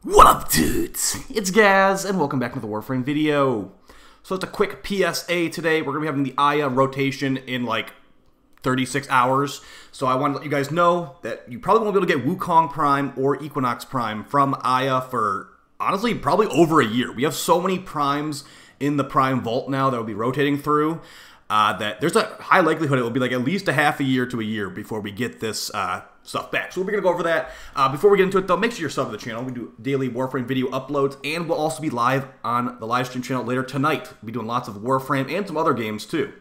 What up, dudes? It's Gaz, and welcome back to the Warframe video. So it's a quick PSA today. We're going to be having the Aya rotation in like 36 hours. So I want to let you guys know that you probably won't be able to get Wukong Prime or Equinox Prime from Aya for, honestly, probably over a year. We have so many Primes in the Prime Vault now that will be rotating through that there's a high likelihood it will be like at least a half a year to a year before we get this stuff back. So we're going to go over that. Before we get into it, though, make sure you're subbed to the channel. We do daily Warframe video uploads, and we'll also be live on the live stream channel later tonight. We'll be doing lots of Warframe and some other games, too.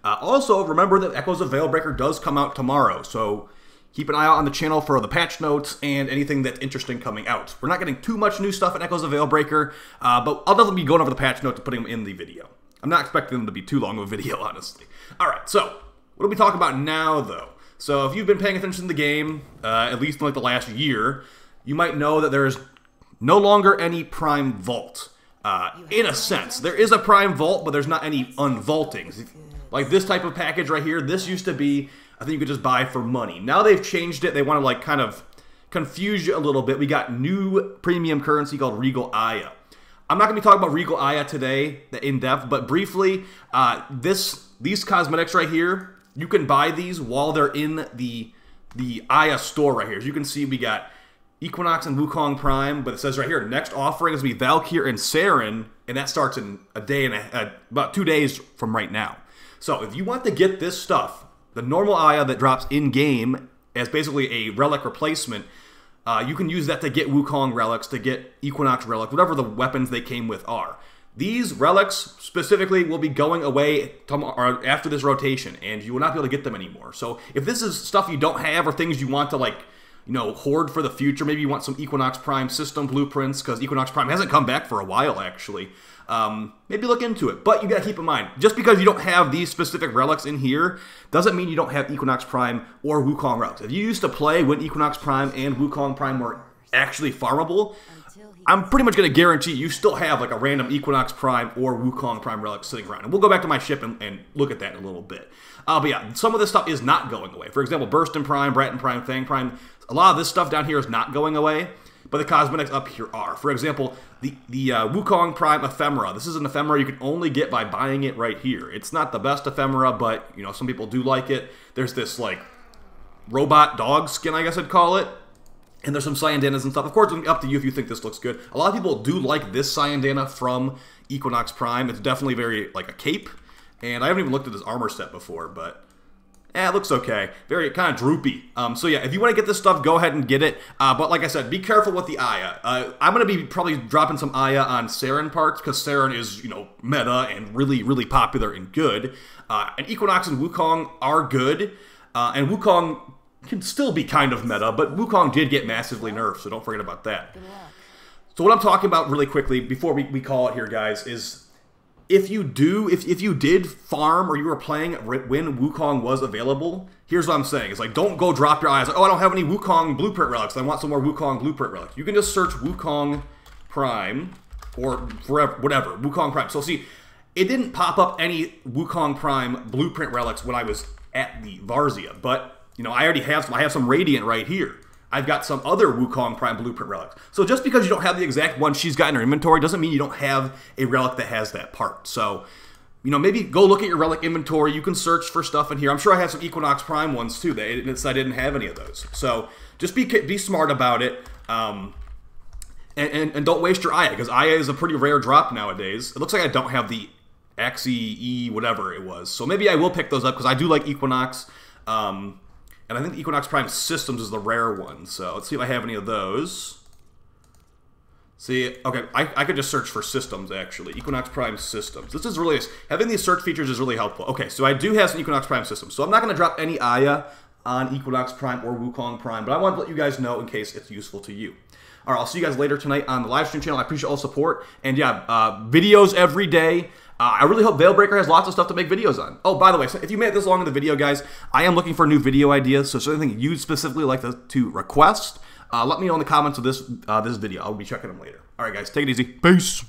Also, remember that Echoes of Veilbreaker does come out tomorrow, so keep an eye out on the channel for the patch notes and anything that's interesting coming out. We're not getting too much new stuff in Echoes of Veilbreaker, but I'll definitely be going over the patch notes and putting them in the video. I'm not expecting them to be too long of a video, honestly. Alright, so, what are we talking about now, though? So, if you've been paying attention to the game, at least in like the last year, you might know that there's no longer any Prime Vault. In a sense, there is a Prime Vault, but there's not any unvaultings. Like this type of package right here, this used to be, I think you could just buy for money. Now they've changed it. They want to like kind of confuse you a little bit. We got new premium currency called Regal Aya. I'm not going to be talking about Regal Aya today in depth, but briefly, these cosmetics right here, you can buy these while they're in the Aya store right here. As you can see, we got Equinox and Wukong Prime, but it says right here, next offering is going to be Valkyr and Saren, and that starts in a day and about 2 days from right now. So if you want to get this stuff, the normal Aya that drops in-game as basically a relic replacement, you can use that to get Wukong relics, to get Equinox relics, whatever the weapons they came with are. These relics specifically will be going away tomorrow, after this rotation, and you will not be able to get them anymore. So if this is stuff you don't have or things you want to like, you know, hoard for the future, maybe you want some Equinox Prime system blueprints, because Equinox Prime hasn't come back for a while, actually. Maybe look into it. But you gotta keep in mind, just because you don't have these specific relics in here, doesn't mean you don't have Equinox Prime or Wukong relics. If you used to play when Equinox Prime and Wukong Prime were actually farmable, I'm pretty much gonna guarantee you still have like a random Equinox Prime or Wukong Prime relic sitting around. And we'll go back to my ship and look at that in a little bit. But yeah, some of this stuff is not going away. For example, Burstin Prime, Bratton Prime, Fang Prime, a lot of this stuff down here is not going away, but the cosmetics up here are. For example, the Wukong Prime Ephemera. This is an ephemera you can only get by buying it right here. It's not the best ephemera, but, you know, some people do like it. There's this, like, robot dog skin, I guess I'd call it. And there's some Cyandanas and stuff. Of course, it's up to you if you think this looks good. A lot of people do like this Cyandana from Equinox Prime. It's definitely very, like, a cape. And I haven't even looked at this armor set before, but it looks okay. Very kind of droopy. So yeah, if you want to get this stuff, go ahead and get it. But like I said, be careful with the Aya. I'm going to be probably dropping some Aya on Saren parts, because Saren is, you know, meta and really, really popular and good. And Equinox and Wukong are good. And Wukong can still be kind of meta, but Wukong did get massively nerfed, so don't forget about that. So what I'm talking about really quickly, before we call it here, guys, is if you did farm or you were playing when Wukong was available, here's what I'm saying. It's like, don't go drop your eyes. Like, oh, I don't have any Wukong blueprint relics. I want some more Wukong blueprint relics. You can just search Wukong Prime or forever, whatever, Wukong Prime. So see, it didn't pop up any Wukong Prime blueprint relics when I was at the Varzia, but you know, I already have some. I have some Radiant right here. I've got some other Wukong Prime blueprint relics. So just because you don't have the exact one she's got in her inventory doesn't mean you don't have a relic that has that part. So, you know, maybe go look at your relic inventory. You can search for stuff in here. I'm sure I have some Equinox Prime ones too. I didn't have any of those. So just be smart about it. And don't waste your Aya, because Aya is a pretty rare drop nowadays. It looks like I don't have the Axie E whatever it was. So maybe I will pick those up, because I do like Equinox. And I think the Equinox Prime Systems is the rare one. So let's see if I have any of those. See, okay, I could just search for Systems, actually. Equinox Prime Systems. This is really, having these search features is really helpful. Okay, so I do have some Equinox Prime Systems. So I'm not going to drop any Aya on Equinox Prime or Wukong Prime, but I want to let you guys know in case it's useful to you. All right, I'll see you guys later tonight on the live stream channel. I appreciate all the support. And yeah, videos every day. I really hope Veilbreaker has lots of stuff to make videos on. Oh, by the way, so if you made it this long in the video, guys, I am looking for new video ideas. So if there's anything you'd specifically like to request, let me know in the comments of this video. I'll be checking them later. All right, guys, take it easy. Peace.